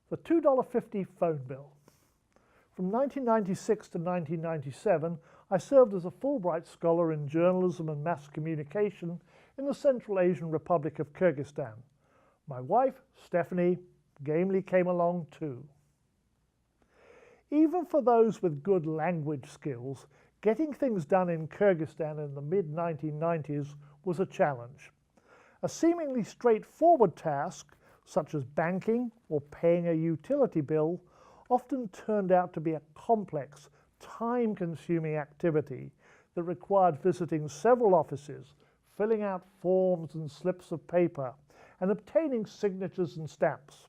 The $2.50 phone bill. From 1996 to 1997, I served as a Fulbright Scholar in Journalism and Mass Communication in the Central Asian Republic of Kyrgyzstan. My wife, Stephanie, gamely came along too. Even for those with good language skills, getting things done in Kyrgyzstan in the mid-1990s was a challenge. A seemingly straightforward task, such as banking or paying a utility bill, often turned out to be a complex, time-consuming activity that required visiting several offices, filling out forms and slips of paper, and obtaining signatures and stamps.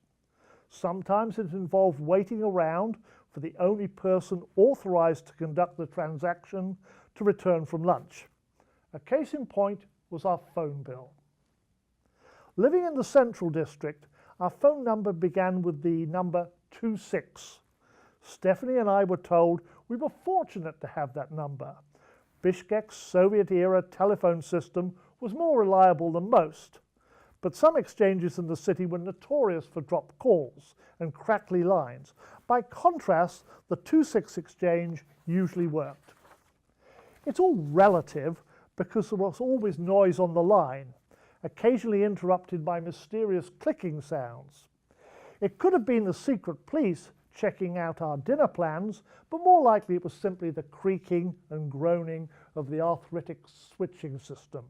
Sometimes it involved waiting around for the only person authorized to conduct the transaction to return from lunch. A case in point was our phone bill. Living in the Central District, our phone number began with the number 26. Stephanie and I were told we were fortunate to have that number. Bishkek's Soviet-era telephone system was more reliable than most, but some exchanges in the city were notorious for dropped calls and crackly lines. By contrast, the 26 exchange usually worked. It's all relative because there was always noise on the line, occasionally interrupted by mysterious clicking sounds. It could have been the secret police checking out our dinner plans, but more likely it was simply the creaking and groaning of the arthritic switching system.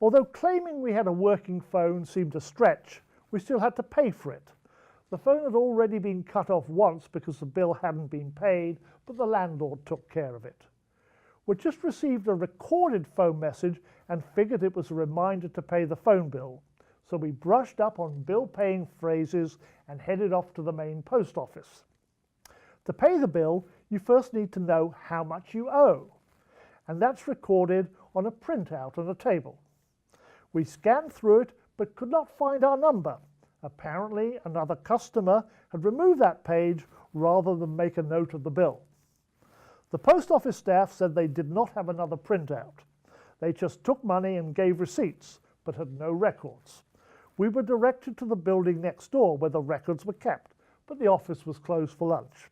Although claiming we had a working phone seemed a stretch, we still had to pay for it. The phone had already been cut off once because the bill hadn't been paid, but the landlord took care of it. We'd just received a recorded phone message and figured it was a reminder to pay the phone bill, so we brushed up on bill-paying phrases and headed off to the main post office. To pay the bill, you first need to know how much you owe, and that's recorded on a printout on a table. We scanned through it but could not find our number. Apparently, another customer had removed that page rather than make a note of the bill. The post office staff said they did not have another printout. They just took money and gave receipts, but had no records. We were directed to the building next door where the records were kept, but the office was closed for lunch.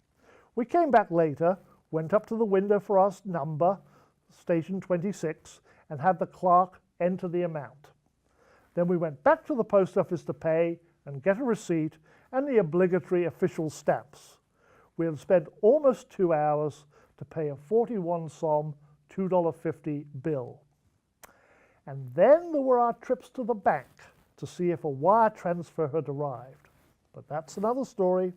We came back later, went up to the window for our number, station 26, and had the clerk enter the amount. Then we went back to the post office to pay and get a receipt and the obligatory official stamps. We had spent almost 2 hours to pay a 41 som $2.50 bill. And then there were our trips to the bank to see if a wire transfer had arrived. But that's another story.